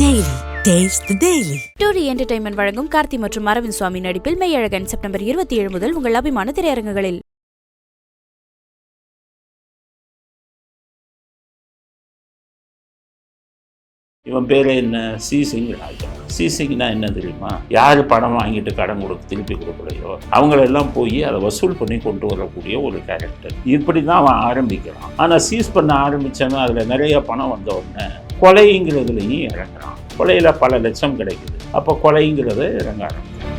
Daily. Taste the Daily. டூரி entertainment வழங்கும் கார்த்தி மற்றும் அரவிந்த் சுவாமி நடிப்பில் மெய்யழகன் செப்டம்பர் 27 முதல் உங்கள் அபிமான திரையரங்குகளில். இவன் பேர் என்ன? சிசிங் ராஜா. சிசிங்னா என்ன தெரியுமா? யார் பணம் வாங்கிட்டு கடன் திருப்பி கொடுக்கலையோ அவங்களெல்லாம் போய் அதை வசூல் பண்ணி கொண்டு வரக்கூடிய ஒரு கேரக்டர். இப்படி தான் அவன் ஆரம்பிக்கிறான். ஆனால் சீஸ் பண்ண ஆரம்பித்தவன் அதில் நிறைய பணம் வந்த உடனே கொலைங்கிறதுலையும் இறங்குறான். கொலையில் பல லட்சம் கிடைக்குது. அப்போ கொலைங்கிறத இறங்க ஆரம்பிக்கிறான்.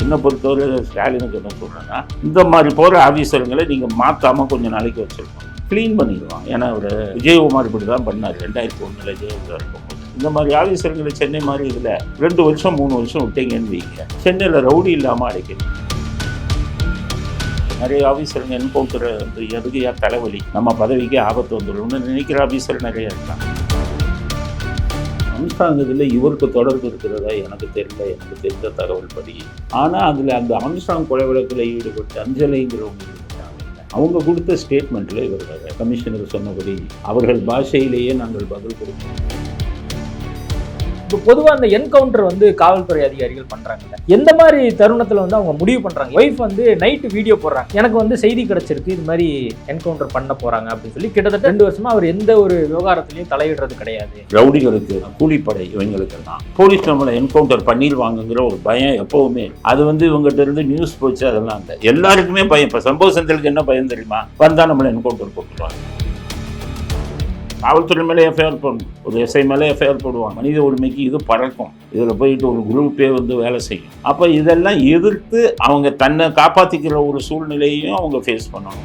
என்னை பொறுத்தவரை ஸ்டாலினுக்கு என்ன சொல்கிறேன்னா, இந்த மாதிரி போகிற ஆஃபீஸருங்களை நீங்கள் மாற்றாமல் கொஞ்சம் நாளைக்கு வச்சுருக்கோம், க்ளீன் பண்ணிடுவான். ஏன்னா அவர் விஜயகுமார் இப்படி தான் பண்ணார் 2001 ஜெயலலிதா இருக்கும்போது. இந்த மாதிரி ஆஃபீஸர்களை சென்னை மாதிரி இதில் 2 வருஷம் 3 வருஷம் விட்டீங்கன்னு வைங்க, சென்னையில் ரவுடி இல்லாமல் அடைக்கணும். நிறைய ஆஃபீஸருங்க என்கவுண்டர் வந்து எதுக்கையா தலைவலி, நம்ம பதவிக்கு ஆபத்து வந்துடும்னு நினைக்கிற ஆஃபீஸர் நிறைய இருக்காங்க. ஆம்ஸ்ட்ராங் இவருக்கு தொடர்பு இருக்கிறதா எனக்கு தெரியல, எனக்கு தெரிந்த தகவல் படி. ஆனால் அதில் அந்த ஆம்ஸ்ட்ராங் கொலை வழக்கில் ஈடுபட்டு அஞ்சலிங்கிறவங்க அவங்க கொடுத்த ஸ்டேட்மெண்ட்டில் இவர் கமிஷனர் சொன்னபடி அவர்கள் பாஷையிலேயே நாங்கள் பதில் கொடுப்போம். இப்போ பொதுவாக அந்த என்கவுண்டர் வந்து காவல்துறை அதிகாரிகள் பண்ணுறாங்கல்ல, எந்த மாதிரி தருணத்தில் வந்து அவங்க முடிவு பண்ணுறாங்க? ஒய்ஃப் வந்து நைட்டு வீடியோ போடுறாங்க, எனக்கு வந்து செய்தி கிடைச்சிருக்கு இது மாதிரி என்கவுண்டர் பண்ண போகிறாங்க அப்படின்னு சொல்லி கிட்டத்தட்ட 2 வருஷமா அவர் எந்த ஒரு விவகாரத்திலையும் தலையிடுறது கிடையாது. ரவுடிகளுக்கு கூலிப்படை இவங்களுக்கு தான் போலீஸ் நம்மளை என்கவுண்டர் பண்ணிடுவாங்கங்கிற ஒரு பயம் எப்பவுமே. அது வந்து இவங்ககிட்ட இருந்து நியூஸ் போச்சு, அதெல்லாம் இல்லை. எல்லாருக்குமே பயம். இப்போ சம்பவ செந்திலுக்கு என்ன பயம் தெரியுமா? வந்தால் நம்மளை என்கவுண்டர் போட்டுருவாங்க. காவல்துறை மேலே எஃப்ஐஆர் போடணும், ஒரு எஸ்ஐ மேலே எஃப்ஐஆர் போடுவாங்க. மனித உரிமைக்கு இது பறக்கும். இதில் போயிட்டு ஒரு குரூப்பே வந்து வேலை செய்யும். அப்போ இதெல்லாம் எதிர்த்து அவங்க தன்னை காப்பாற்றிக்கிற ஒரு சூழ்நிலையையும் அவங்க ஃபேஸ் பண்ணணும்.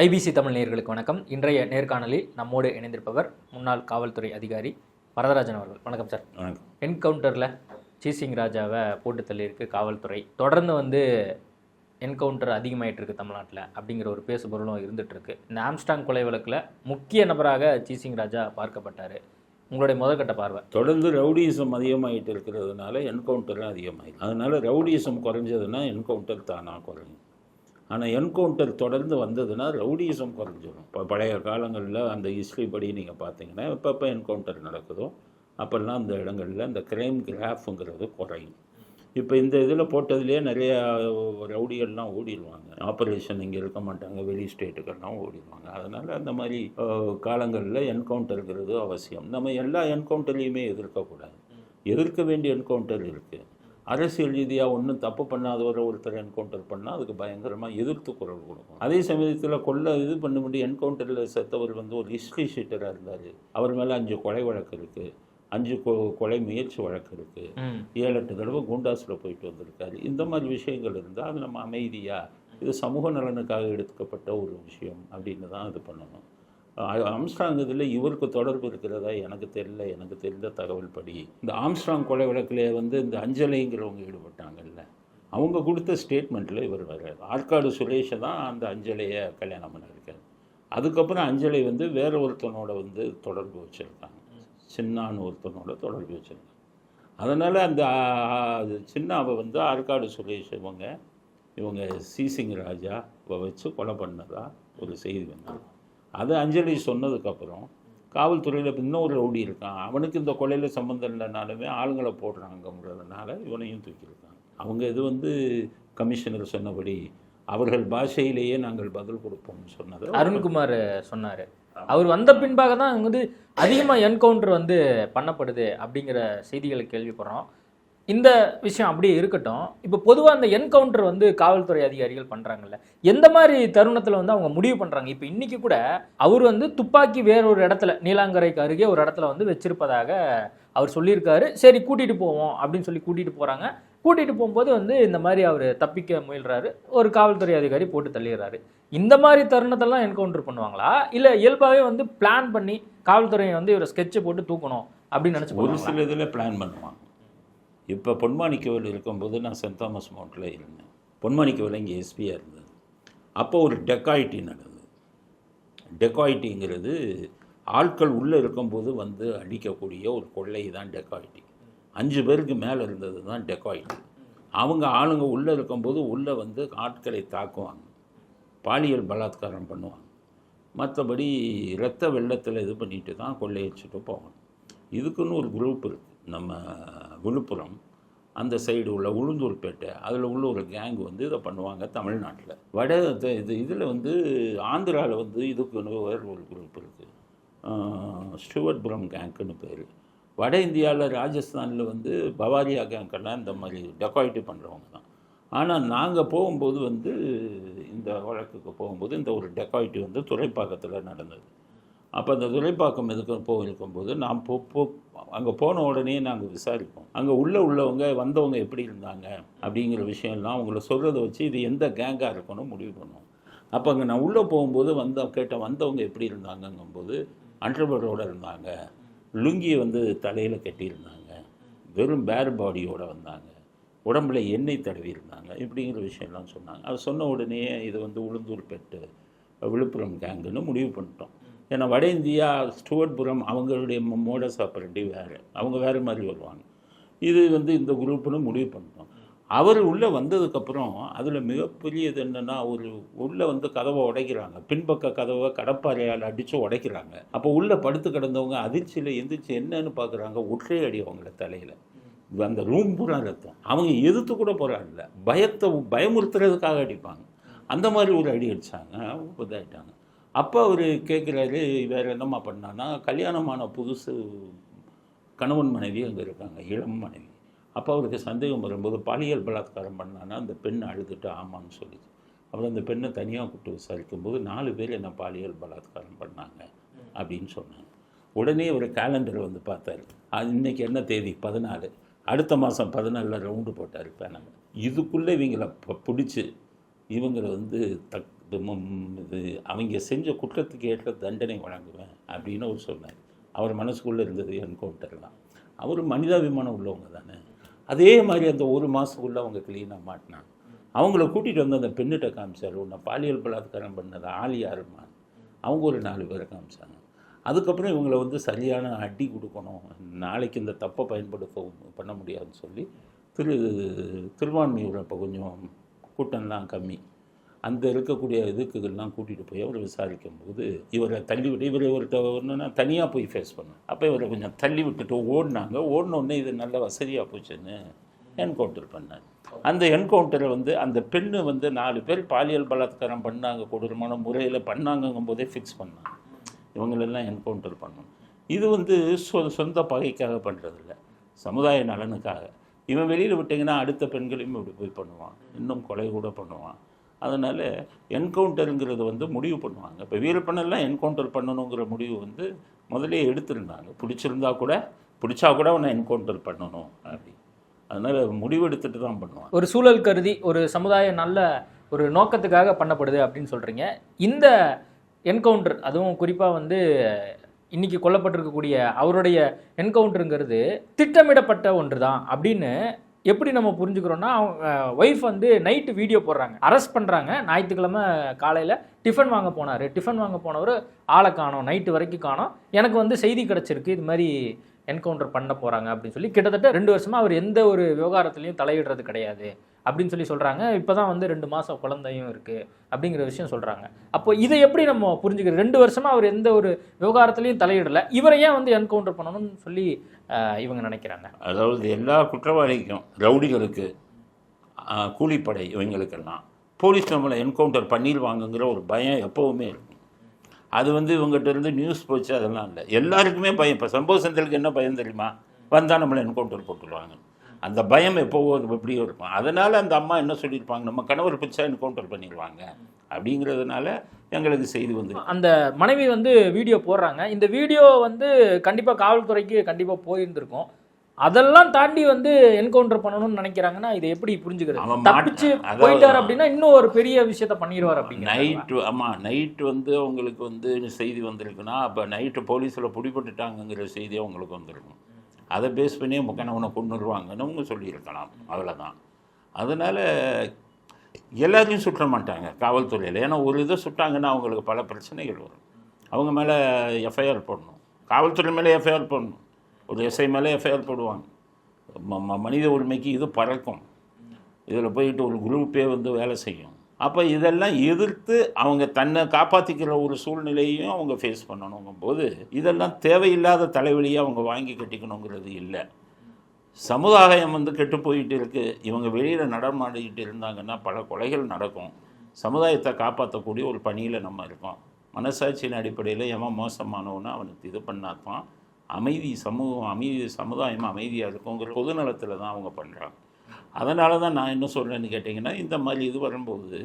ஐபிசி தமிழ் நேயர்களுக்கு வணக்கம். இன்றைய நேர்காணலில் நம்மோடு இணைந்திருப்பவர் முன்னாள் காவல்துறை அதிகாரி வரதராஜன் அவர்கள். வணக்கம் சார். வணக்கம். என்கவுண்டரில் சிசிங் ராஜாவை போட்டு தள்ளியிருக்கு காவல்துறை. தொடர்ந்து வந்து என்கவுண்டர் அதிகமாகிட்டு இருக்கு தமிழ்நாட்டில் அப்படிங்கிற ஒரு பேசுபொருளும் இருந்துட்டு இருக்கு. இந்த ஆம்ஸ்ட்ராங் கொலை வழக்கில் முக்கிய நபராக சிசிங் ராஜா பார்க்கப்பட்டார். உங்களுடைய முதற்கட்ட பார்வை? தொடர்ந்து ரவுடிசம் அதிகமாகிட்டு இருக்கிறதுனால என்கவுண்டரும் அதிகமாகிடும். அதனால ரவுடிசம் குறைஞ்சதுன்னா என்கவுண்டர் தானாக குறையும். ஆனால் என்கவுண்டர் தொடர்ந்து வந்ததுன்னா ரவுடிசம் குறைஞ்சிடும். இப்போ பழைய காலங்களில் அந்த ஹிஸ்ட்ரி படி நீங்கள் பார்த்தீங்கன்னா எப்பப்போ என்கவுண்டர் நடக்குதோ அப்போல்லாம் அந்த இடங்களில் அந்த கிரைம் கிராஃபுங்கிறது குறையும். இப்போ இந்த இதில் போட்டதுலேயே நிறைய ரவுடிகள்லாம் ஓடிடுவாங்க. ஆப்ரேஷன் இங்கே இருக்க மாட்டாங்க, வெளி ஸ்டேட்டுக்கெல்லாம் ஓடிடுவாங்க. அதனால் அந்த மாதிரி காலங்களில் என்கவுண்டருங்கிறது அவசியம். நம்ம எல்லா என்கவுண்டர்லையுமே எதிர்க்கக்கூடாது. எதிர்க்க வேண்டிய என்கவுண்டர் இருக்குது. அரசியல் ரீதியாக ஒன்றும் தப்பு பண்ணாதவரை ஒருத்தர் என்கவுண்டர் பண்ணால் அதுக்கு பயங்கரமாக எதிர்த்து குரல் கொடுக்கும். அதே சமயத்தில் இது பண்ண முடியும். என்கவுண்டரில் செத்தவர் வந்து ஒரு ஹிஸ்ட்ரி ஷீட்டராக இருந்தார். அவர் மேலே 5 கொலை வழக்கு இருக்குது, 5 கொலை முயற்சி வழக்கு இருக்குது, 7-8 தடவை குண்டாஸில் போயிட்டு வந்திருக்காரு. இந்த மாதிரி விஷயங்கள் இருந்தால் அது நம்ம அமைதியாக, இது சமூக நலனுக்காக எடுக்கப்பட்ட ஒரு விஷயம் அப்படின்னு தான் இது பண்ணணும். ஆம்ஸ்ட்ராங் இவருக்கு தொடர்பு இருக்கிறதா எனக்கு தெரியல, எனக்கு தெரிந்த தகவல் படி. இந்த ஆம்ஸ்ட்ராங் கொலை வழக்கில் வந்து இந்த அஞ்சலிங்கிறவங்க ஈடுபட்டாங்கல்ல, அவங்க கொடுத்த ஸ்டேட்மெண்ட்டில் இவர் வர்றாரு. ஆற்காடு சுரேஷை தான் அந்த அஞ்சலியை கல்யாணம் பண்ணியிருக்காரு. அதுக்கப்புறம் அஞ்சலி வந்து வேற ஒருத்தனோட வந்து தொடர்பு வச்சுருக்காங்க, சின்னான்னு ஒருத்தனோட தொடர்பு வச்சுருக்காங்க. அதனால் அந்த சின்னாவை வந்து ஆற்காடு சுரேஷ் இவங்க சிசிங் ராஜா வச்சு கொலை பண்ணதா ஒரு செய்தி வந்தது. அது அஞ்சலி சொன்னதுக்கப்புறம் காவல்துறையில் இன்னொரு ரவுடி இருக்கான், அவனுக்கு இந்த கொலையில் சம்மந்தம் இல்லைனாலுமே ஆளுங்களை போடுறாங்கிறதுனால இவனையும் தூக்கியிருக்காங்க. அவங்க இது வந்து கமிஷனர் சொன்னபடி அவர்கள் பாஷையிலேயே நாங்கள் பதில் கொடுப்போம்னு சொன்னது அருண்குமார் சொன்னார். அவர் வந்த பின்பாக தான் வந்து அதிகமாக என்கவுண்டர் வந்து பண்ணப்படுது அப்படிங்கிற செய்திகளை கேள்விப்படுறோம். இந்த விஷயம் அப்படியே இருக்கட்டும். இப்போ பொதுவாக அந்த என்கவுண்டர் வந்து காவல்துறை அதிகாரிகள் பண்ணுறாங்கல்ல, எந்த மாதிரி தருணத்தில் வந்து அவங்க முடிவு பண்ணுறாங்க? இப்போ இன்றைக்கி கூட அவர் வந்து துப்பாக்கி வேறொரு இடத்துல நீலாங்கரைக்கு அருகே ஒரு இடத்துல வந்து வச்சிருப்பதாக அவர் சொல்லியிருக்காரு. சரி கூட்டிகிட்டு போவோம் அப்படின்னு சொல்லி கூட்டிகிட்டு போகிறாங்க. கூட்டிகிட்டு போகும்போது வந்து இந்த மாதிரி அவர் தப்பிக்க முயல்றாரு, ஒரு காவல்துறை அதிகாரி போட்டு தள்ளிடுறாரு. இந்த மாதிரி தருணத்தெல்லாம் என்கவுண்டர் பண்ணுவாங்களா, இல்லை இயல்பாகவே வந்து பிளான் பண்ணி காவல்துறையை வந்து இவரை ஸ்கெட்சை போட்டு தூக்கணும் அப்படின்னு நினச்சி ஒரு சில இதில் பிளான் பண்ணுவாங்க. இப்போ பொன்மாணிக்கவேல் இருக்கும்போது நான் சென்ட் தாமஸ் மவுண்டில் இருந்தேன். பொன்மாணிக்கவேல் இங்கே எஸ்பியாக இருந்தது. அப்போ ஒரு டெக்காயிட்டி நடந்தது. டெக்காயிட்டிங்கிறது ஆட்கள் உள்ளே இருக்கும்போது வந்து அடிக்கக்கூடிய ஒரு கொள்ளை தான் டெக்காயிட்டி. 5 பேருக்கு மேலே இருந்தது தான் டெக்காயிட்டி. அவங்க ஆளுங்க உள்ளே இருக்கும்போது உள்ளே வந்து ஆட்களை தாக்குவாங்க. பாலியல் பலாத்காரம் பண்ணுவாங்க. மற்றபடி இரத்த வெள்ளத்தில் இது பண்ணிட்டு தான் கொள்ளையடிச்சிட்டு போவாங்க. இதுக்குன்னு ஒரு குரூப் இருக்குது. நம்ம விழுப்புரம் அந்த சைடு உள்ள உளுந்தூர்பேட்டை அதில் உள்ள ஒரு கேங் வந்து இதை பண்ணுவாங்க தமிழ்நாட்டில். இதில் வந்து ஆந்திராவில் வந்து இதுக்குன்னு வேறு ஒரு குரூப் இருக்குது, ஸ்டூவர்ட்புரம் கேங்க்குன்னு பேர். வட இந்தியாவில் ராஜஸ்தானில் வந்து பவாரியா கேங்கெல்லாம் இந்த மாதிரி டெக்காய்ட்டி பண்ணுறவங்க தான். ஆனால் நாங்கள் போகும்போது வந்து இந்த வழக்குக்கு போகும்போது இந்த ஒரு டெக்காய்ட்டி வந்து துறைப்பாக்கத்தில் நடந்தது. அப்போ அந்த துறைப்பாக்கம் எதுக்கு போயிருக்கும்போது நான் அங்கே போன உடனே நாங்கள் விசாரிப்போம், அங்கே உள்ளவங்க வந்தவங்க எப்படி இருந்தாங்க அப்படிங்கிற விஷயம்லாம் அவங்கள சொல்கிறத வச்சு இது எந்த கேங்காக இருக்கணும் முடிவு பண்ணுவோம். அப்போ அங்கே நான் உள்ளே போகும்போது வந்தவங்க எப்படி இருந்தாங்கங்கும்போது அண்டர்வேரோடு இருந்தாங்க, லுங்கியை வந்து தலையில் கட்டியிருந்தாங்க, வெறும் பேர் பாடியோடு வந்தாங்க, உடம்புல எண்ணெய் தடவி இருந்தாங்க, இப்படிங்கிற விஷயம்லாம் சொன்னாங்க. அது சொன்ன உடனே இது வந்து உளுந்தூர்பேட்டு விழுப்புரம் கேங்குன்னு முடிவு பண்ணிட்டோம். ஏன்னா வட இந்தியா ஸ்டூவர்ட்புரம் அவங்களுடைய மோடஸ் ஆப்பரண்டி வேறு, அவங்க வேறு மாதிரி வருவாங்க. இது வந்து இந்த குரூப்புன்னு முடிவு பண்ணிட்டோம். அவர் உள்ளே வந்ததுக்கப்புறம் அதில் மிகப்பெரியது என்னென்னா, ஒரு உள்ளே வந்து கதவை உடைக்கிறாங்க, பின்பக்க கதவை கடப்பாறையால் அடித்து உடைக்கிறாங்க. அப்போ உள்ளே படுத்து கிடந்தவங்க அதிர்ச்சியில் எந்திரிச்சு என்னன்னு பார்க்குறாங்க, ஒற்றை அடி அவங்கள தலையில், அந்த ரூம் பூரா ரத்தம். அவங்க எதிர்த்து கூட போகிறாங்கல்ல, பயமுறுத்துறதுக்காக அடிப்பாங்க, அந்த மாதிரி ஒரு அடி அடித்தாங்க, இதாகிட்டாங்க. அப்போ அவர் கேட்குறாரு, வேறு என்னம்மா பண்ணான்னா, கல்யாணமான புதுசு கணவன் மனைவி அங்கே இருக்காங்க, இளம் மனைவி. அப்போ அவருக்கு சந்தேகம் வரும்போது பாலியல் பலாத்காரம் பண்ணான்னா அந்த பெண் அழுதுட்டு ஆமான்னு சொல்லிச்சு. அப்புறம் அந்த பெண்ணை தனியாக கூப்பிட்டு விசாரிக்கும்போது 4 பேர் என்ன பாலியல் பலாத்காரம் பண்ணாங்க அப்படின்னு சொன்னாங்க. உடனே ஒரு கேலண்டரை வந்து பார்த்தாரு, அது இன்றைக்கி என்ன தேதி 14, அடுத்த மாதம் 14 ரவுண்டு போட்டார் பேனல். இதுக்குள்ளே இவங்களை பிடிச்சி இவங்களை வந்து அவங்க செஞ்ச குற்றத்துக்கு ஏற்ற தண்டனை வழங்குவேன் அப்படின்னு அவர் சொன்னார். அவர் மனசுக்குள்ளே இருந்தது என்கவுண்டர்லாம். அவர் மனிதாபிமானம் உள்ளவங்க தானே. அதே மாதிரி அந்த ஒரு மாதத்துக்குள்ளே அவங்க க்ளீனாக மாட்டினாங்க. அவங்கள கூட்டிகிட்டு வந்து அந்த பெண்ணிட்ட காமிச்சார், உன்னை பாலியல் பலாத்காரம் பண்ணது ஆள் யாருமா, அவங்க ஒரு 4 பேரை காமிச்சாங்க. அதுக்கப்புறம் இவங்களை வந்து சரியான அடி கொடுக்கணும், நாளைக்கு இந்த தப்பை பண்ண முடியாதுன்னு சொல்லி திருவான்மையூர் அப்போ கொஞ்சம் கூட்டம்லாம் கம்மி, அந்த இருக்கக்கூடிய இதுக்குலாம் கூட்டிகிட்டு போய் அவர் விசாரிக்கும்போது இவரை தள்ளிவிட்டு, இவரை ஒருத்தவர்னா தனியாக போய் ஃபேஸ் பண்ணோம். அப்போ இவரை கொஞ்சம் தள்ளி விட்டுட்டு ஓடினோடனே இது நல்ல வசதியாக போச்சுன்னு என்கவுண்டர் பண்ணார். அந்த என்கவுண்டரை வந்து அந்த பெண்ணு வந்து 4 பேர் பாலியல் பலாத்காரம் பண்ணாங்க, கொடூரமான முறையில் பண்ணாங்கங்கும் போதே ஃபிக்ஸ் பண்ணாங்க, இவங்களெல்லாம் என்கவுண்டர் பண்ணணும். இது வந்து சொந்த பகைக்காக பண்ணுறதில்ல, சமுதாய நலனுக்காக. இவன் வெளியில் விட்டிங்கன்னா அடுத்த பெண்களையும் இப்படி போய் பண்ணுவான், இன்னும் கொலை கூட பண்ணுவான். அதனால் என்கவுண்டருங்கிறது வந்து முடிவு பண்ணுவாங்க. இப்போ வீரப்பனெல்லாம் என்கவுண்டர் பண்ணணுங்கிற முடிவு வந்து முதலே எடுத்திருந்தாங்க, பிடிச்சா கூட அவனை என்கவுண்டர் பண்ணணும் அப்படி. அதனால் முடிவு எடுத்துகிட்டு தான் பண்ணுவாங்க. ஒரு சூழல் கருதி ஒரு சமுதாய நல்ல ஒரு நோக்கத்துக்காக பண்ணப்படுது அப்படின்னு சொல்கிறீங்க. இந்த என்கவுண்டர் அதுவும் குறிப்பாக வந்து இன்றைக்கி கொல்லப்பட்டிருக்கக்கூடிய அவருடைய என்கவுண்டருங்கிறது திட்டமிடப்பட்ட ஒன்று தான் அப்படின்னு எப்படி நம்ம புரிஞ்சுக்கிறோன்னா, ஒய்ஃப் வந்து நைட்டு வீடியோ போடுறாங்க, அரெஸ்ட் பண்ணுறாங்க. ஞாயிற்றுக்கிழமை காலையில் டிஃபன் வாங்க போனவர் ஆளை காணோம், நைட்டு வரைக்கும் காணோம், எனக்கு வந்து செய்தி கிடச்சிருக்கு இது மாதிரி என்கவுண்டர் பண்ண போகிறாங்க அப்படின்னு சொல்லி கிட்டத்தட்ட 2 வருஷமாக அவர் எந்த ஒரு விவகாரத்துலையும் தலையிடுறது கிடையாது அப்படின்னு சொல்லி சொல்கிறாங்க. இப்போ தான் வந்து 2 மாதம் குழந்தையும் இருக்குது அப்படிங்கிற விஷயம் சொல்கிறாங்க. அப்போ இதை எப்படி நம்ம புரிஞ்சுக்கிறது? 2 வருஷமாக அவர் எந்த ஒரு விவகாரத்துலையும் தலையிடலை, இவரை ஏன் வந்து என்கவுண்டர் பண்ணணும்னு சொல்லி இவங்க நினைக்கிறாங்க? அதாவது எல்லா குற்றவாளிக்கும், ரவுடிகளுக்கு, கூலிப்படை, இவங்களுக்கெல்லாம் போலீஸ் நம்மளை என்கவுண்டர் பண்ணிடுவாங்கங்கிற ஒரு பயம் எப்போவுமே இருக்கும். அது வந்து இவங்ககிட்ட இருந்து நியூஸ் போச்சு அதெல்லாம் இல்லை, எல்லாருக்குமே பயம். இப்போ சம்பவ செந்திலுக்கு என்ன பயம் தெரியுமா, வந்தால் நம்மளை என்கவுண்டர் போட்டுருவாங்க, அந்த பயம் எப்போவோ எப்படியோ இருக்கும். அதனால் அந்த அம்மா என்ன சொல்லியிருப்பாங்க, நம்ம கணவர் பிடிச்சா என்கவுண்டர் பண்ணிடுவாங்க அப்படிங்கிறதுனால எங்களுக்கு செய்தி வந்து. அந்த மனைவி வந்து வீடியோ போடுறாங்க, இந்த வீடியோ வந்து கண்டிப்பாக காவல்துறைக்கு கண்டிப்பாக போயிருந்திருக்கும், அதெல்லாம் தாண்டி வந்து என்கவுண்டர் பண்ணணும்னு நினைக்கிறாங்கன்னா இதை எப்படி புரிஞ்சுக்கிறது? தப்பிச்சு போயிட்டார் அப்படின்னா இன்னும் ஒரு பெரிய விஷயத்த பண்ணிடுவார் அப்படிங்க. நைட்டு வந்து அவங்களுக்கு வந்து செய்தி வந்திருக்குன்னா அப்போ நைட்டு போலீஸில் பிடிபட்டுட்டாங்கங்கிற செய்தி அவங்களுக்கு வந்திருக்கும். அதை பேஸ் பண்ணி கணவனை கொண்டுருவாங்கன்னு அவங்க சொல்லியிருக்கலாம், அவ்வளோதான். அதனால் எல்லாரையும் சுற்ற மாட்டாங்க காவல்துறையில். ஏன்னா ஒரு இதை சுட்டாங்கன்னா அவங்களுக்கு பல பிரச்சனைகள் வரும். அவங்க மேலே எஃப்ஐஆர் போடணும், காவல்துறை மேலே எஃப்ஐஆர் போடணும், ஒரு எஸ்ஐ மேலே எஃப்ஐஆர் போடுவாங்க. மனித உரிமைக்கு இது பறக்கும். இதில் போயிட்டு ஒரு குரூப்பே வந்து வேலை செய்யும். அப்போ இதெல்லாம் எதிர்த்து அவங்க தன்னை காப்பாற்றிக்கிற ஒரு சூழ்நிலையும் அவங்க ஃபேஸ் பண்ணணுங்கும் போது இதெல்லாம் தேவையில்லாத தலைவலியை அவங்க வாங்கி கட்டிக்கணுங்கிறது இல்லை. சமுதாயம் கெட்டு போயிட்டு இருக்குது. இவங்க வெளியில் நடமாடிக்கிட்டு இருந்தாங்கன்னா பல கொலைகள் நடக்கும். சமுதாயத்தை காப்பாற்றக்கூடிய ஒரு பணியில் நம்ம இருக்கோம். மனசாட்சியின் அடிப்படையில் எவன் மோசமானவனா அவனுக்கு இது பண்ணாதான் சமுதாயம் அமைதியாக இருக்குங்கிற பொதுநலத்தில் தான் அவங்க பண்ணுறாங்க. அதனால தான் நான் என்ன சொல்கிறேன்னு கேட்டிங்கன்னா, இந்த மாதிரி இது வரும்போது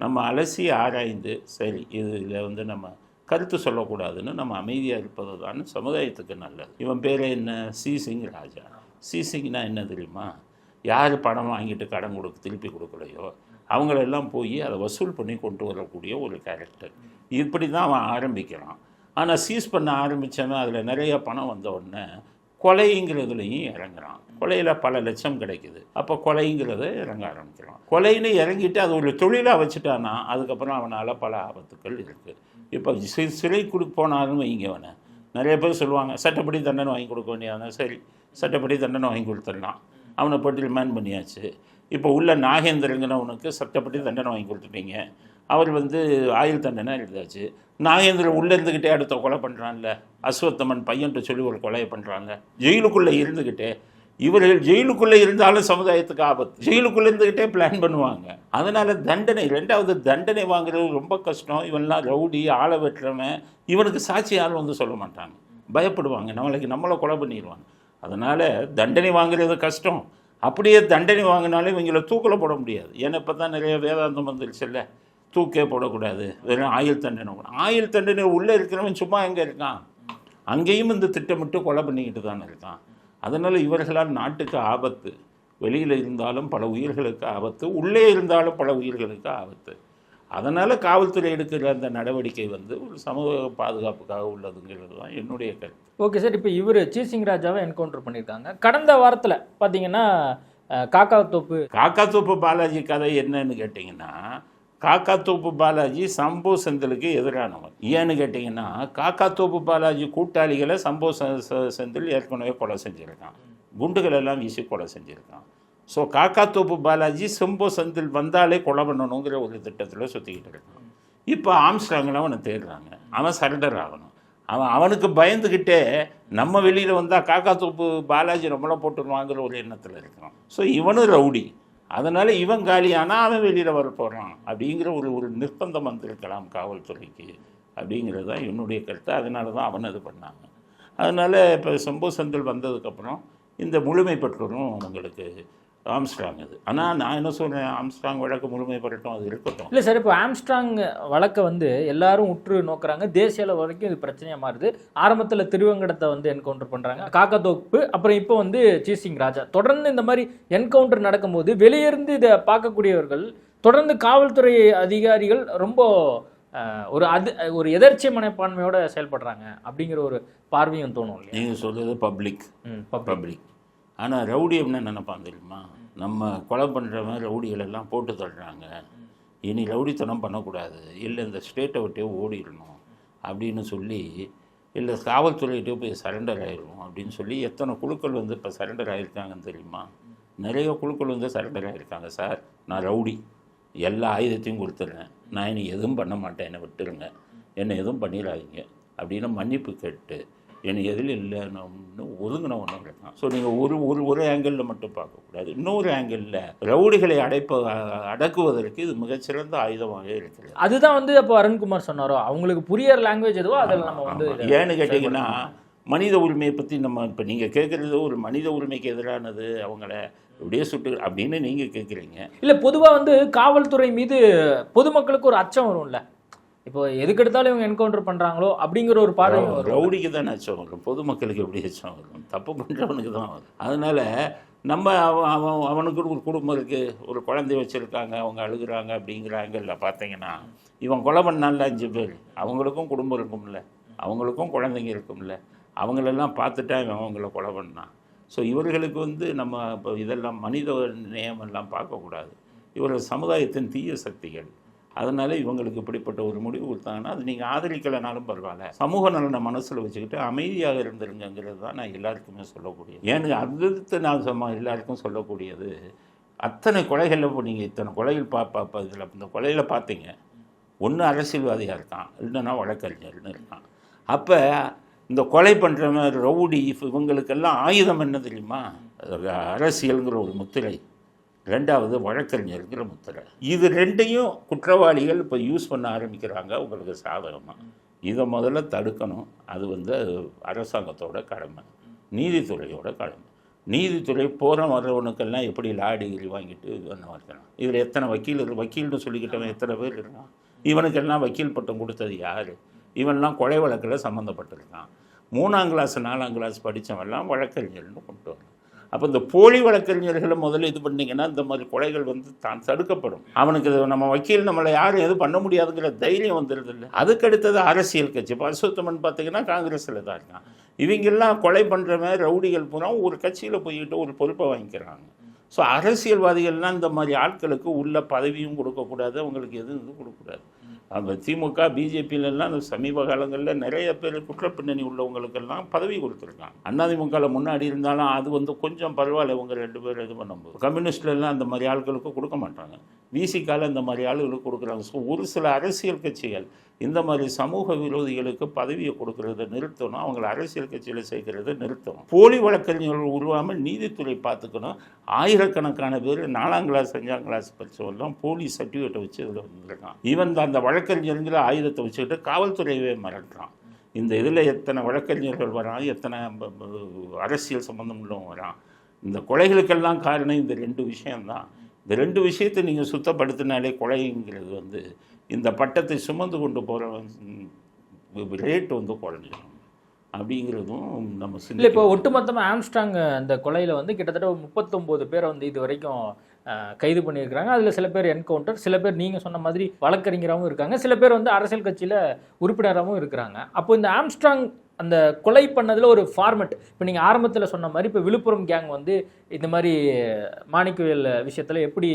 நம்ம அலசி ஆராய்ந்து சரி இதில் நம்ம கருத்து சொல்லக்கூடாதுன்னு நம்ம அமைதியாக இருப்பது தான் சமுதாயத்துக்கு நல்லது. இவன் பேர் என்ன? சி சிங் ராஜா. சி சிங்னா என்ன தெரியுமா? யார் பணம் வாங்கிட்டு கடன் திருப்பி கொடுக்கலையோ அவங்களெல்லாம் போய் அதை வசூல் பண்ணி கொண்டு வரக்கூடிய ஒரு கேரக்டர். இப்படி தான் அவன் ஆரம்பிக்கிறான். ஆனால் சீஸ் பண்ண ஆரம்பித்தவன் அதில் நிறைய பணம் வந்த உடனே கொலைங்கிறதுலையும் இறங்குறான். கொலையில் பல லட்சம் கிடைக்குது. அப்போ கொலைங்கிறத இறங்க ஆரம்பிக்கிறான். கொலைன்னு இறங்கிட்டு அது ஒரு தொழிலாக வச்சுட்டான்னா அதுக்கப்புறம் அவனால் பல ஆபத்துக்கள் இருக்குது. இப்போ சிறை போனாலும் வைங்கவனை நிறைய பேர் சொல்லுவாங்க சட்டப்படி தண்டனை வாங்கி கொடுக்க வேண்டியதானே. சரி, சட்டப்படி தண்டனை வாங்கி கொடுத்துடலாம். அவனை போட்டு ரிமாண்ட் பண்ணியாச்சு. இப்போ உள்ள நாகேந்திரங்கிறவனுக்கு சட்டப்படி தண்டனை வாங்கி கொடுத்துட்டீங்க. அவர் ஆயுள் தண்டனை எழுதாச்சு. நாகேந்திரன் உள்ளே இருந்துக்கிட்டே அடுத்த கொலை பண்ணுறான்ல. அஸ்வத்தமன் பையன்ட்டு சொல்லி ஒரு கொலையை பண்ணுறாங்க. ஜெயிலுக்குள்ளே இருந்துக்கிட்டே இவர்கள் ஜெயிலுக்குள்ளே இருந்தாலும் சமுதாயத்துக்கு ஆபத்து. ஜெயிலுக்குள்ளே இருந்துக்கிட்டே பிளான் பண்ணுவாங்க. அதனால் ரெண்டாவது தண்டனை வாங்குறது ரொம்ப கஷ்டம். இவன்லாம் ரவுடி, ஆளை வெட்டுறவன். இவனுக்கு சாட்சி யாரும் சொல்ல மாட்டாங்க, பயப்படுவாங்க. நம்மளை கொலை பண்ணிடுவாங்க. அதனால் தண்டனை வாங்குறது கஷ்டம். அப்படியே தண்டனை வாங்கினாலும் இவங்களை தூக்கில் போட முடியாது. ஏன்னா இப்போ தான் நிறைய வேதாந்தம் வந்துருச்சுல்ல, தூக்கே போடக்கூடாது, வெறும் ஆயுள் தண்டனை. ஆயுள் தண்டனை உள்ளே இருக்கிறவன் சும்மா எங்கே இருக்கான்? அங்கேயும் திட்டமிட்டு கொலை பண்ணிக்கிட்டு தானே இருக்கான். அதனால் இவர்களால் நாட்டுக்கு ஆபத்து. வெளியில் இருந்தாலும் பல உயிர்களுக்கு ஆபத்து, உள்ளே இருந்தாலும் பல உயிர்களுக்கு ஆபத்து. அதனால் காவல்துறை எடுக்கிற அந்த நடவடிக்கை ஒரு சமூக பாதுகாப்புக்காக உள்ளதுங்கிறது தான் என்னுடைய கருத்து. ஓகே சார், இப்போ இவர் சி சிங் ராஜாவை என்கவுண்டர் பண்ணியிருக்காங்க. கடந்த வாரத்தில் பார்த்தீங்கன்னா காக்காத்தோப்பு பாலாஜி கதை என்னன்னு கேட்டிங்கன்னா, காக்காத்தோப்பு பாலாஜி சம்போ செந்திலுக்கு எதிரானவன். ஏன்னு கேட்டிங்கன்னா, காக்காத்தோப்பு பாலாஜி கூட்டாளிகளை சம்போ செந்தில் ஏற்கனவே கொலை செஞ்சுருக்கான். குண்டுகள் எல்லாம் வீசி கொலை செஞ்சுருக்கான். ஸோ காக்காத்தோப்பு பாலாஜி சம்போ செந்தில் வந்தாலே கொலை பண்ணணுங்கிற ஒரு திட்டத்தில் சுற்றிக்கிட்டு இருக்கான். இப்போ ஆம்ஸ்ட்ராங்கில் அவனை தேடுறாங்க. அவன் சரண்டர் ஆகணும். அவனுக்கு பயந்துக்கிட்டே நம்ம வெளியில் வந்தால் காக்காத்தோப்பு பாலாஜி நம்மளை போட்டுருவாங்கிற ஒரு எண்ணத்தில் இருக்கான். ஸோ இவனும் ரவுடி. அதனால் இவன் காலியானால் அவன் வெளியில் வர போகிறான் அப்படிங்கிற ஒரு நிர்பந்தம் வந்திருக்கலாம் காவல்துறைக்கு அப்படிங்கிறது தான் என்னுடைய கருத்து. அதனால தான் அவன் இது பண்ணாங்க. அதனால் இப்போ சம்போ செந்தில் வந்ததுக்கப்புறம் இந்த முழுமை பெற்றோரும் அவங்களுக்கு ஆம்ஸ்ட்ராங் இது. ஆனால் நான் என்ன சொல்கிறேன், ஆம்ஸ்ட்ராங் வழக்கு முழுமை பெறட்டும், அது இருக்கட்டும். இல்லை சார், இப்போ ஆம்ஸ்ட்ராங் வழக்கை எல்லாரும் உற்று நோக்குறாங்க. தேசிய அளவு வரைக்கும் இது பிரச்சனையாக மாறுது. ஆரம்பத்தில் திருவங்கடத்தை என்கவுண்டர் பண்ணுறாங்க, காக்காத்தோப்பு, அப்புறம் இப்போ சி சிங் ராஜா. தொடர்ந்து இந்த மாதிரி என்கவுண்டர் நடக்கும்போது வெளியிருந்து இதை பார்க்கக்கூடியவர்கள், தொடர்ந்து காவல்துறை அதிகாரிகள் ரொம்ப ஒரு எதர்ச்சி மனப்பான்மையோடு செயல்படுறாங்க அப்படிங்கிற ஒரு பார்வையும் தோணும் இல்லையா? நீங்கள் சொல்கிறது பப்ளிக். ஆனால் ரவுடி என்ன நினைப்பான் தெரியுமா? நம்ம கொலை பண்ணுறவன் ரவுடிகளெல்லாம் போட்டு தள்ளுறாங்க, இனி ரவுடித்தனம் பண்ணக்கூடாது, இல்லை இந்த ஸ்டேட்டை விட்டே ஓடிடணும் அப்படின்னு சொல்லி, இல்லை காவல்துறையிட்டே போய் சரண்டர் ஆகிடும் அப்படின்னு சொல்லி எத்தனை குழுக்கள் இப்போ சரண்டர் ஆகியிருக்காங்கன்னு தெரியுமா? நிறைய குழுக்கள் சரண்டர் ஆகியிருக்காங்க. சார், நான் ரவுடி, எல்லா ஆயுதத்தையும் கொடுத்துட்றேன், நான் இனி எதுவும் பண்ண மாட்டேன், என்னை விட்டுருங்க, என்னை எதுவும் பண்ணிடாதீங்க அப்படின்னு மன்னிப்பு கேட்டு என்னை எதில் இல்லைன்னு ஒதுங்கினவொன்னு இருக்கான். ஸோ நீங்கள் ஒரு ஆங்கிளில் மட்டும் பார்க்கக்கூடாது. இன்னொரு ஆங்கிளில் ரவுடிகளை அடக்குவதற்கு இது மிகச்சிறந்த ஆயுதமாக இருக்கிறது. அதுதான் அப்போ அருண்குமார் சொன்னாரோ, அவங்களுக்கு புரியுற லாங்குவேஜ் எதுவோ அதில் நம்ம ஏன்னு கேட்டிங்கன்னா, மனித உரிமையை பற்றி நம்ம இப்போ நீங்கள் கேட்குறது ஒரு மனித உரிமைக்கு எதிரானது, அவங்கள இப்படியே சுட்டு அப்படின்னு நீங்கள் கேட்குறீங்க. இல்லை, பொதுவாக காவல்துறை மீது பொதுமக்களுக்கு ஒரு அச்சம் வரும்ல. இப்போ எதுக்கு எடுத்தாலும் இவங்க என்கவுண்டர் பண்ணுறாங்களோ அப்படிங்கிற ஒரு பார்வை. ரவுடிக்கு தான் அச்சம் வரும், பொதுமக்களுக்கு எப்படி அச்சம் வரும்? தப்பு பண்ணுறவனுக்கு தான் வரும். அதனால் நம்ம அவனுக்கு ஒரு குடும்பம் இருக்குது, ஒரு குழந்தை வச்சுருக்காங்க, அவங்க அழுகுறாங்க அப்படிங்கிறாங்கல்ல. பார்த்தீங்கன்னா இவன் கொலை பண்ணால 5 பேர், அவங்களுக்கும் குடும்பம் இருக்கும்ல, அவங்களுக்கும் குழந்தைங்க இருக்கும்ல, அவங்களெல்லாம் பார்த்துட்டா இவன் அவங்கள கொலை பண்ணான். ஸோ இவர்களுக்கு நம்ம இப்போ இதெல்லாம் மனித நேயமெல்லாம் பார்க்கக்கூடாது. இவர்கள் சமுதாயத்தின் தீய சக்திகள். அதனால் இவங்களுக்கு இப்படிப்பட்ட ஒரு முடிவு கொடுத்தாங்கன்னா அது நீங்கள் ஆதரிக்கலைனாலும் பரவாயில்ல, சமூக நலனை மனசில் வச்சுக்கிட்டு அமைதியாக இருந்துருங்கிறது தான் நான் எல்லாருக்குமே சொல்லக்கூடியது. ஏன்னு அடுத்து நான் எல்லாருக்கும் சொல்லக்கூடியது, அத்தனை கொலைகளில் இப்போ நீங்கள் இத்தனை கொலைகள் இதில் இந்த கொலையில் பார்த்தீங்க, ஒன்று அரசியல்வாதியாக இருக்கான், இல்லைன்னா வழக்கறிஞர்னு இருக்கான். அப்போ இந்த கொலை பண்ணுறவன் ரவுடி இவங்களுக்கெல்லாம் ஆயுதம் என்ன தெரியுமா? அரசியலுங்கிற ஒரு முத்திரை, ரெண்டாவது வழக்கறிஞருங்கிற முத்திரை. இது ரெண்டையும் குற்றவாளிகள் இப்போ யூஸ் பண்ண ஆரம்பிக்கிறாங்க உங்களுக்கு சாதகமாக. இதை முதல்ல தடுக்கணும். அது அரசாங்கத்தோட கடமை, நீதித்துறையோட கடமை. நீதித்துறை போகிற வர்றவனுக்கெல்லாம் எப்படி லா டிகிரி வாங்கிட்டு இது பண்ண வைக்கலாம்? இதில் எத்தனை வக்கீல்னு சொல்லிக்கிட்டவன் எத்தனை பேர் இருக்கான்? இவனுக்கெல்லாம் வக்கீல் பட்டம் கொடுத்தது யார்? இவன்லாம் கொலை வழக்கில் சம்மந்தப்பட்டிருக்கான். 3ஆம் கிளாஸ் 4ஆம் கிளாஸ் படித்தவன்லாம் வழக்கறிஞர்னு கொண்டு வரணும். அப்போ இந்த போலி வழக்கறிஞர்களை முதல்ல இது பண்ணிங்கன்னா இந்த மாதிரி கொலைகள் தான் தடுக்கப்படும். அவனுக்கு நம்ம வக்கீல் நம்மளை யாரும் எதுவும் பண்ண முடியாதுங்கிற தைரியம் வந்துடுது இல்லை. அதுக்கடுத்தது அரசியல் கட்சி. இப்போ அசோத்தமன் பார்த்தீங்கன்னா காங்கிரஸில் தான் இருக்கான். இவங்கெல்லாம் கொலை பண்ணுறவன் ரவுடிகள் பூரா ஒரு கட்சியில் போய்கிட்டு ஒரு பொறுப்பை வாங்கிக்கிறாங்க. ஸோ அரசியல்வாதிகள்லாம் இந்த மாதிரி ஆட்களுக்கு உள்ள பதவியும் கொடுக்கக்கூடாது, அவங்களுக்கு எதுவும் இது கொடுக்கக்கூடாது. அந்த திமுக பிஜேபியிலெல்லாம் அந்த சமீப காலங்களில் நிறைய பேர் குற்றப்பின்னணி உள்ளவங்களுக்கெல்லாம் பதவி கொடுத்துருக்காங்க. அதிமுகவில் முன்னாடி இருந்தாலும் அது கொஞ்சம் பரவாயில்ல, இவங்க 2 பேர் இது பண்ணும்போது. கம்யூனிஸ்ட்லாம் அந்த மாதிரி ஆட்களுக்கு கொடுக்க மாட்டாங்க, விசிகால இந்த மாதிரி ஆளுகளுக்கு கொடுக்குறாங்க. ஸோ ஒரு சில அரசியல் கட்சிகள் இந்த மாதிரி சமூக விரோதிகளுக்கு பதவியை கொடுக்கறத நிறுத்தணும், அவங்களை அரசியல் கட்சியில் சேர்க்கறத நிறுத்தணும். போலி வழக்கறிஞர்கள் உருவாமல் நீதித்துறை பார்த்துக்கணும். ஆயிரக்கணக்கான பேர் 4ஆம் கிளாஸ் 5ஆம் கிளாஸ் படித்தவெல்லாம் போலி சர்டிஃபிகேட்டை வச்சு இதில் வந்துருக்கான். ஈவன் அந்த வழக்கறிஞருங்கிற ஆயுதத்தை வச்சுக்கிட்டு காவல்துறையவே மிரட்டுறான். இந்த இதில் எத்தனை வழக்கறிஞர்கள் வரான், எத்தனை அரசியல் சம்பந்தம் உள்ளவங்க வரான். இந்த கொலைகளுக்கெல்லாம் காரணம் இந்த 2 விஷயம்தான். இந்த 2 விஷயத்தை நீங்கள் சுத்தப்படுத்தினாலே கொலைங்கிறது இந்த பட்டத்தை சுமந்து கொண்டு போகிற ரேட் குறைஞ்சிடும் அப்படிங்கிறதும் நம்ம இல்லை. இப்போ ஒட்டுமொத்தமாக ஆம்ஸ்ட்ராங் அந்த கொலையில் கிட்டத்தட்ட 39 பேரை இது வரைக்கும் கைது பண்ணியிருக்கிறாங்க. அதில் சில பேர் என்கவுண்டர், சில பேர் நீங்கள் சொன்ன மாதிரி வழக்கறிஞராகவும் இருக்காங்க, சில பேர் அரசியல் கட்சியில் உறுப்பினராகவும் இருக்கிறாங்க. அப்போ இந்த ஆம்ஸ்ட்ராங் அந்த கொலை பண்ணதில் ஒரு ஃபார்மெட், இப்போ நீங்கள் ஆரம்பத்தில் சொன்ன மாதிரி இப்போ விழுப்புரம் கேங் இந்த மாதிரி மாணிக்கவேல் விஷயத்தில் எப்படி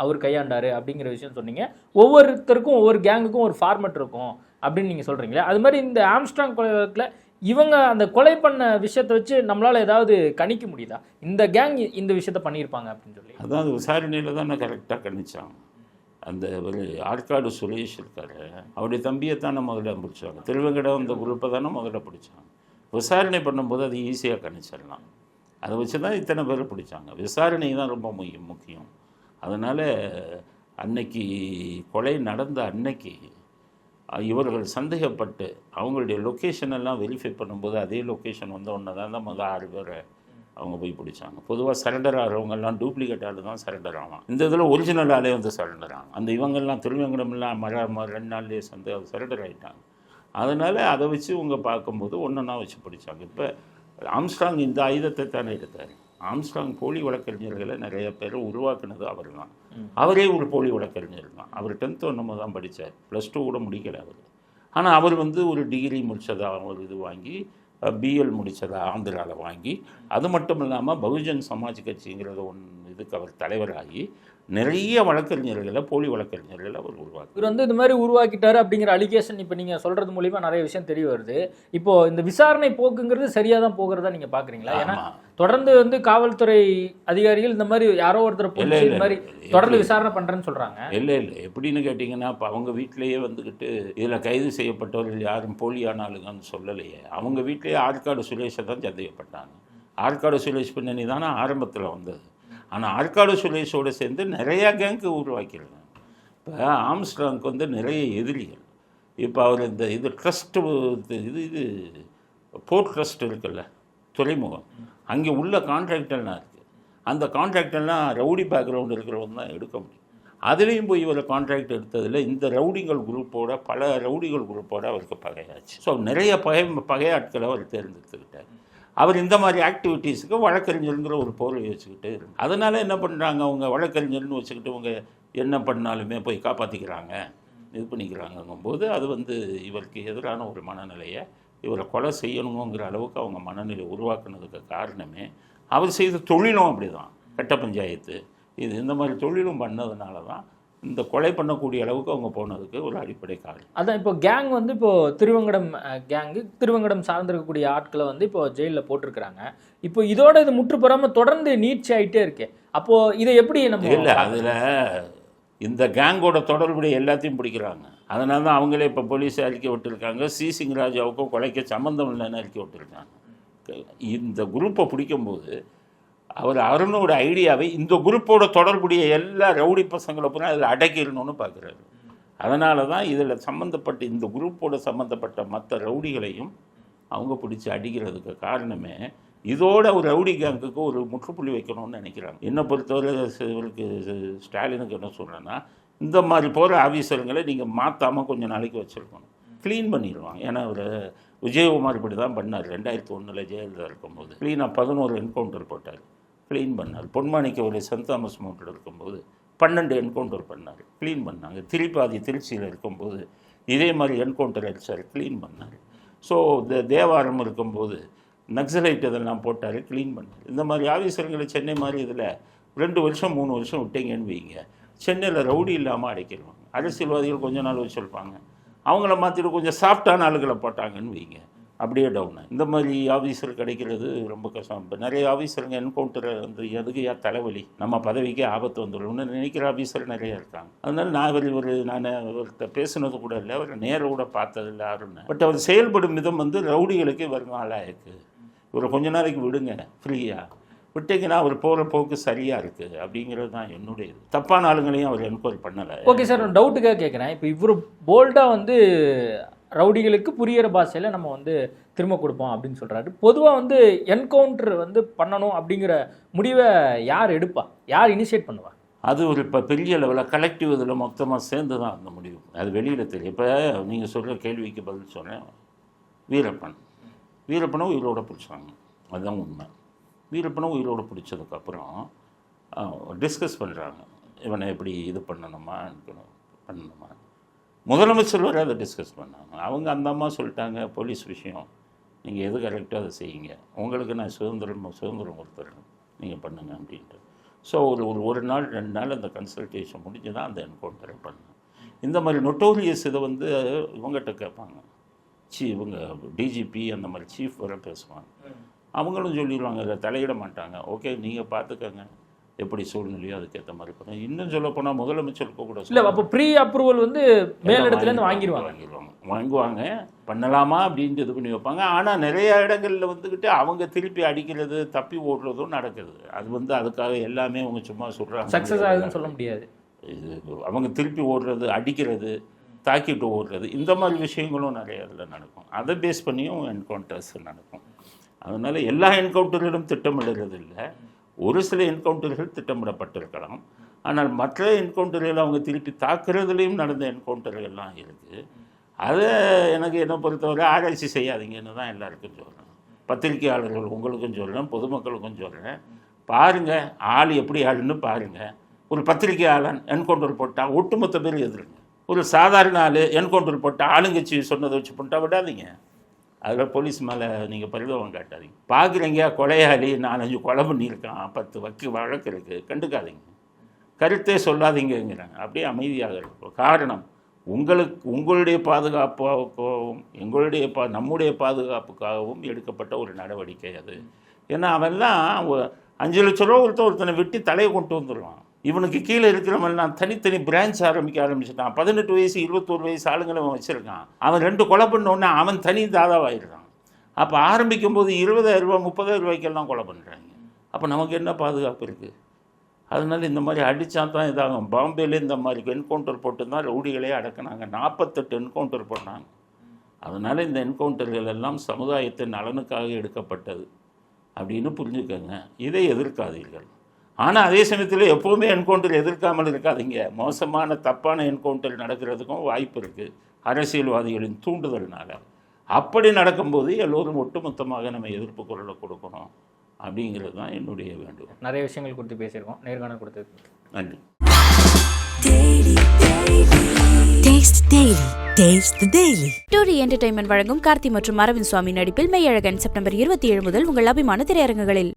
அவர் கையாண்டார் அப்படிங்கிற விஷயம் சொன்னீங்க. ஒவ்வொருத்தருக்கும் ஒவ்வொரு கேங்குக்கும் ஒரு ஃபார்மெட் இருக்கும் அப்படின்னு நீங்கள் சொல்கிறீங்களே, அது மாதிரி இந்த ஆம்ஸ்ட்ராங் கொலை வழக்கில் இவங்க அந்த கொலை பண்ண விஷயத்தை வச்சு நம்மளால் ஏதாவது கணிக்க முடியுதா, இந்த கேங் இந்த விஷயத்த பண்ணியிருப்பாங்க அப்படின்னு சொல்லி? அதாவது விசாரணையில் தான் நான் கரெக்டாக கணிச்சாங்க. அந்த ஒரு ஆற்காடு சுரேஷ் இருக்காரு, அவருடைய தம்பியை தானே முதல்ல பிடிச்சாங்க. திருவங்கடம் அந்த குரூப்பை தானே முதல்ல பிடிச்சாங்க. விசாரணை பண்ணும்போது அது ஈஸியாக கணிச்சிடலாம். அதை வச்சு தான் இத்தனை பேர் பிடிச்சாங்க. விசாரணை தான் ரொம்ப முக்கியம். அதனால் அன்னைக்கு கொலை நடந்த அன்னைக்கு இவர்கள் சந்தேகப்பட்டு அவங்களுடைய லொக்கேஷன் எல்லாம் வெரிஃபை பண்ணும்போது அதே லொக்கேஷன் ஒன்று தான் முதல் 6 பேரை அவங்க போய் பிடிச்சாங்க. பொதுவாக சரண்டர் ஆகிறவங்கெல்லாம் டூப்ளிகேட் ஆள் தான் சரண்டர் ஆகும். இந்த இதில் ஒரிஜினல் ஆளே சரண்டர் ஆகும். அந்த இவங்கெல்லாம் திருவேங்கடமெல்லாம் 2 நாள்லேயே சரண்டர் ஆகிட்டாங்க. அதனால் அதை வச்சு இவங்க பார்க்கும்போது ஒன்றா வச்சு பிடிச்சாங்க. இப்போ ஆம்ஸ்ட்ராங் இந்த ஆயுதத்தை தானே எடுத்தார். ஆம்ஸ்ட்ராங் போலி வழக்கறிஞர்களை நிறைய பேர் உருவாக்குனது அவர் தான். அவரே ஒரு போலி வழக்கறிஞர் தான். அவர் 10th தான் படித்தார், +2 கூட முடிக்கலை அவர். ஆனால் அவர் ஒரு டிகிரி முடித்ததா ஒரு இது வாங்கி, பிஎல் முடித்ததா ஆந்திராவில் வாங்கி, அது மட்டும் இல்லாமல் பகுஜன் சமாஜ் கட்சிங்கிறத இதுக்கு அவர் தலைவராகி நிறைய வழக்கறிஞர்களை போலி வழக்கறிஞர்களை அவர் உருவாக்கி இவர் இந்த மாதிரி உருவாக்கிட்டாரு அப்படிங்கிற அலிகேஷன் இப்போ நீங்கள் சொல்கிறது மூலிமா நிறைய விஷயம் தெரிய வருது. இப்போது இந்த விசாரணை போக்குங்கிறது சரியாக தான் போகிறதா நீங்கள் பார்க்குறீங்களா? ஏன்னா தொடர்ந்து காவல்துறை அதிகாரிகள் இந்த மாதிரி யாரோ ஒருத்தர் போய் இந்த மாதிரி தொடர்ந்து விசாரணை பண்ணுறேன்னு சொல்கிறாங்க. இல்லை எப்படின்னு கேட்டிங்கன்னா, இப்போ அவங்க வீட்டிலேயே இதில் கைது செய்யப்பட்டவர்கள் யாரும் போலியானாலுங்கன்னு சொல்லலையே. அவங்க வீட்டிலேயே ஆற்காடு சுரேஷை தான் சந்தேகப்பட்டாங்க. ஆற்காடு சுரேஷ் பின்னணி தானே ஆரம்பத்தில் வந்தது. ஆனால் ஆற்காடு சுரேஷோடு சேர்ந்து நிறையா கேங்கு உருவாக்கியிருக்காங்க. இப்போ ஆம்ஸ்ட்ராங்க்கு நிறைய எதிரிகள். இப்போ அவர் இது ட்ரஸ்ட்டு இது போர்ட் ட்ரஸ்ட் இருக்குல்ல, துறைமுகம், அங்கே உள்ள கான்ட்ராக்டர்லாம் இருக்குது. அந்த கான்ட்ராக்டர்லாம் ரவுடி பேக்ரவுண்ட் இருக்கிறவங்க தான் எடுக்க முடியும். அதுலேயும் போய் இவர் கான்ட்ராக்ட் எடுத்ததில் இந்த ரவுடிகள் குரூப்போட பல ரவுடிகள் குரூப்போட அவருக்கு பகையாச்சு. ஸோ நிறைய பகையாட்களை அவர் தேர்ந்தெடுத்துக்கிட்டார். அவர் இந்த மாதிரி ஆக்டிவிட்டீஸுக்கு வழக்கறிஞருங்கிற ஒரு போர்வை வச்சுக்கிட்டு இருக்கு. அதனால் என்ன பண்ணுறாங்க, அவங்க வழக்கறிஞர்னு வச்சுக்கிட்டு அவங்க என்ன பண்ணாலுமே போய் காப்பாற்றிக்கிறாங்க, இது பண்ணிக்கிறாங்கும்போது அது இவருக்கு எதிரான ஒரு மனநிலையை, இவரை கொலை செய்யணுங்கிற அளவுக்கு அவங்க மனநிலை உருவாக்குனதுக்கு காரணமே அவர் செய்த தொழிலும் அப்படி தான். கட்ட பஞ்சாயத்து இந்த மாதிரி தொழிலும் பண்ணதுனால தான் இந்த கொலை பண்ணக்கூடிய அளவுக்கு அவங்க போனதுக்கு ஒரு அடிப்படை காரணம். அதான் இப்போ கேங் இப்போது திருவங்கடம் கேங்கு, திருவங்கடம் சார்ந்திருக்கக்கூடிய ஆட்களை இப்போ ஜெயிலில் போட்டிருக்கிறாங்க. இப்போ இதோட இது முற்றுப்பெறாமல் தொடர்ந்து நீட்சி ஆகிட்டே இருக்கே. அப்போ இதை எப்படி நம்ம இல்லை அதில் இந்த கேங்கோட தொடர்புடைய எல்லாத்தையும் பிடிக்கிறாங்க. அதனால தான் அவங்களே இப்போ போலீஸ் அறிக்கை விட்டுருக்காங்க. சிசிங் ராஜாவுக்கும் கொலைக்க சம்மந்தம் இல்லைன்னு அறிக்கை விட்டுருக்காங்க. இந்த குரூப்பை பிடிக்கும்போது அவர் அருணோட ஐடியாவை இந்த குரூப்போட தொடர்புடைய எல்லா ரவுடி பசங்களை பூரா அதில் அடக்கிடணும்னு பார்க்குறாரு. அதனால தான் இதில் சம்மந்தப்பட்ட இந்த குரூப்போட சம்மந்தப்பட்ட மற்ற ரவுடிகளையும் அவங்க பிடிச்சி அடிக்கிறதுக்கு காரணமே இதோட ஒரு ரவுடி கேங்குக்கு ஒரு முற்றுப்புள்ளி வைக்கணும்னு நினைக்கிறாங்க. என்னை பொறுத்தவரை இவருக்கு ஸ்டாலினுக்கு என்ன சொல்கிறேன்னா, இந்த மாதிரி போகிற ஆஃபீஸருங்களை நீங்கள் மாற்றாமல் கொஞ்சம் நாளைக்கு வச்சுருக்கணும், க்ளீன் பண்ணிடுவாங்க. ஏன்னா அவர் விஜயகுமார் இப்படி தான் பண்ணார். 2001 ஜெயலலிதா இருக்கும்போது க்ளீனாக 11 என்கவுண்டர் போட்டார், க்ளீன் பண்ணார். பொன்மாணிக்கவரை சென்ட் தாமஸ் மவுண்டில் இருக்கும்போது 12 என்கவுண்டர் பண்ணார், க்ளீன் பண்ணாங்க. திருப்பாதி திருச்சியில் இருக்கும்போது இதே மாதிரி என்கவுண்டர் அடித்தார், க்ளீன் பண்ணார். ஸோ தேவாரம் இருக்கும்போது நக்சலைட் இதெல்லாம் போட்டார், க்ளீன் பண்ணார். இந்த மாதிரி ஆஃபீஸருங்களை சென்னை மாதிரி இதில் 2 வருஷம் 3 வருஷம் விட்டீங்கன்னு வைங்க, சென்னையில் ரவுடி இல்லாமல் அடைக்கிடுவாங்க. அரசியல்வாதிகள் கொஞ்ச நாள் வச்சுருப்பாங்க, அவங்கள மாற்றிட்டு கொஞ்சம் சாஃப்டான ஆளுகளை போட்டாங்கன்னு வைங்க, அப்படியே டவுனு. இந்த மாதிரி ஆஃபீஸர் கிடைக்கிறது ரொம்ப கஷ்டம். இப்போ நிறைய ஆஃபீஸருங்க என்கவுண்டர் வந்து எதுக்கு தலைவலி, நம்ம பதவிக்கே ஆபத்து வந்துடும்னு நினைக்கிற ஆஃபீஸர் நிறைய இருக்காங்க. அதனால நான் அவர்கிட்ட பேசுனது கூட இல்லை, அவர் நேர கூட பார்த்ததில்லை யாருன்னு. பட் அவர் செயல்படும் விதம் வந்து ரவுடிகளுக்கு வருங்காலாக இருக்குது. இவரை கொஞ்ச நாளைக்கு விடுங்க, ஃப்ரீயாக விட்டீங்கன்னா அவர் போகிற போக்கு சரியாக இருக்குது அப்படிங்கிறது தான் என்னுடைய இது. தப்பான ஆளுங்களையும் அவர் என்கொயரி பண்ணலை. ஓகே சார், நான் டவுட்டுக்காக கேட்குறேன். இப்போ இவர் போல்டாக வந்து ரவுடிகளுக்கு புரியிற பாஷையில் நம்ம வந்து திரும்ப கொடுப்போம் அப்படின்னு சொல்கிறாரு. பொதுவாக வந்து என்கவுண்டர் வந்து பண்ணணும் அப்படிங்கிற முடிவை யார் எடுப்பா, யார் இனிஷியேட் பண்ணுவா? அது ஒரு இப்போ பெரிய லெவலில் கலெக்டிவ் இதில் மொத்தமாக சேர்ந்து தான் அந்த முடிவு. அது வெளியில் தெரியும். இப்போ நீங்கள் சொல்கிற கேள்விக்கு பதில் சொன்னேன். வீரப்பனை உயிரோடு பிடிச்சாங்க, அதுதான் உண்மை. வீரப்பனை உயிரோடு பிடிச்சதுக்கப்புறம் டிஸ்கஸ் பண்ணுறாங்க, இவனை எப்படி இது பண்ணணுமா முதலமைச்சர் வரை அதை டிஸ்கஸ் பண்ணாங்க. அவங்க அந்த அம்மா சொல்லிட்டாங்க, போலீஸ் விஷயம் நீங்கள் எது கரெக்டாக அதை செய்யுங்க, உங்களுக்கு நான் சுதந்திரம் கொடுத்துறேன், நீங்கள் பண்ணுங்க அப்படின்ட்டு. ஸோ ஒரு நாள் 2 நாள் அந்த கன்சல்டேஷன் முடிஞ்சு தான் அந்த என்கவுண்டரை பண்ணேன். இந்த மாதிரி நொட்டோரியஸ் இதை வந்து இவங்ககிட்ட கேட்பாங்க, இவங்க டிஜிபி அந்த மாதிரி சீஃப் வர பேசுவாங்க. அவங்களும் சொல்லிடுவாங்க, அதை தலையிட மாட்டாங்க. ஓகே நீங்கள் பார்த்துக்கங்க, எப்படி சூழ்நிலையோ அதுக்கேற்ற மாதிரி பண்ணுங்க. இன்னும் சொல்ல போனால் முதலமைச்சருக்கு கூட இல்லை, அப்போ ப்ரீ அப்ரூவல் வந்து மேலிடத்துலேருந்து வாங்குவாங்க, பண்ணலாமா அப்படின்ட்டு இது பண்ணி வைப்பாங்க. ஆனால் நிறைய இடங்களில் வந்துக்கிட்டு அவங்க திருப்பி அடிக்கிறது, தப்பி ஓடுறதும் நடக்குது. அது வந்து அதுக்காக எல்லாமே அவங்க சும்மா சொல்கிறாங்க, சக்ஸஸ் ஆகுதுன்னு சொல்ல முடியாது. இது அவங்க திருப்பி ஓடுறது, அடிக்கிறது, தாக்கிட்டு ஓடுறது, இந்த மாதிரி விஷயங்களும் நிறைய இதில் நடக்கும். அதை பேஸ் பண்ணியும் என்கவுண்டர்ஸ் நடக்கும். அதனால் எல்லா என்கவுண்டர்களும் திட்டமிடுறது இல்லை, ஒரு சில என்கவுண்டர்கள் திட்டமிடப்பட்டிருக்கலாம். ஆனால் மற்ற என்கவுண்டர்கள் அவங்க திருப்பி தாக்குறதுலேயும் நடந்த என்கவுண்டர்கள்லாம் இருக்குது. அதை எனக்கு என்னை பொறுத்தவரை ஆராய்ச்சி செய்யாதீங்கன்னு தான் எல்லாருக்கும் சொல்கிறேன். பத்திரிகையாளர்கள் உங்களுக்கும் சொல்கிறேன், பொதுமக்களுக்கும் சொல்கிறேன். பாருங்கள், ஆள் எப்படி ஆளுன்னு பாருங்கள். ஒரு பத்திரிகையாளன் என்கவுண்டர் போட்டால் ஒட்டுமொத்த பேர் எதிருங்க. ஒரு சாதாரண ஆள் என்கவுண்டர் போட்டால் ஆளுங்கட்சி சொன்னதை வச்சு பண்ணிட்டா விடாதீங்க. அதில் போலீஸ் மேலே நீங்கள் பரிதாபம் காட்டாதீங்க. பார்க்குறீங்க, கொலையாளி 4-5 கொலை பண்ணியிருக்கான், 10 வழக்கு இருக்குது, கண்டுக்காதீங்க, கருத்தே சொல்லாதீங்கிறாங்க. அப்படியே அமைதியாக இருக்கும். காரணம், உங்களுடைய பாதுகாப்புக்காகவும் நம்முடைய பாதுகாப்புக்காகவும் எடுக்கப்பட்ட ஒரு நடவடிக்கை அது. ஏன்னா அவெல்லாம் 5 லட்ச ரூபா ஒருத்தனை வெட்டி தலையை கொண்டு வந்துடுவான். இவனுக்கு கீழே இருக்கிறவன்லாம் தனித்தனி பிரான்ச் ஆரம்பிச்சிட்டான். 18 வயசு 21 வயசு ஆளுங்களை அவன் வச்சுருக்கான். அவன் 2 கொலை பண்ணோடனே அவன் தனி தாதாவாயிடுறான். அப்போ ஆரம்பிக்கும் போது 20,000 ரூபா 30,000 ரூபாய்க்கெல்லாம் கொலை பண்ணுறாங்க. அப்போ நமக்கு என்ன பாதுகாப்பு இருக்குது? அதனால் இந்த மாதிரி அடித்தா தான் இதாகும். பாம்பேல இந்த மாதிரி என்கவுண்டர் போட்டு தான் ரவுடிகளே அடக்கினாங்க. 48 என்கவுண்டர் பண்ணாங்க. அதனால் இந்த என்கவுண்டர்கள் எல்லாம் சமுதாயத்தின் நலனுக்காக எடுக்கப்பட்டது அப்படின்னு புரிஞ்சுக்கோங்க. இதை எதிர்க்காதீர்கள். ஆனால் அதே சமயத்தில் எப்போவுமே என்கவுண்டர் எதிர்க்காமல் இருக்காதீங்க. மோசமான தப்பான என்கவுண்டர் நடக்கிறதுக்கும் வாய்ப்பு இருக்குது அரசியல்வாதிகளின் தூண்டுதல்னால. அப்படி நடக்கும்போது எல்லோரும் ஒட்டுமொத்தமாக நம்ம எதிர்ப்பு குரலை கொடுக்கணும் அப்படிங்கிறது தான் என்னுடைய வேண்டுகோள். நிறைய விஷயங்கள் குறித்து பேசியிருக்கோம், நேர்காணல் கொடுத்தது நன்றி. டூரி என்டர்டைன்மெண்ட் வழங்கும் கார்த்தி மற்றும் அரவிந்த் சுவாமி நடிப்பில் மெய்யழகன் செப்டம்பர் 27 முதல் உங்கள் அபிமான திரையரங்குகளில்.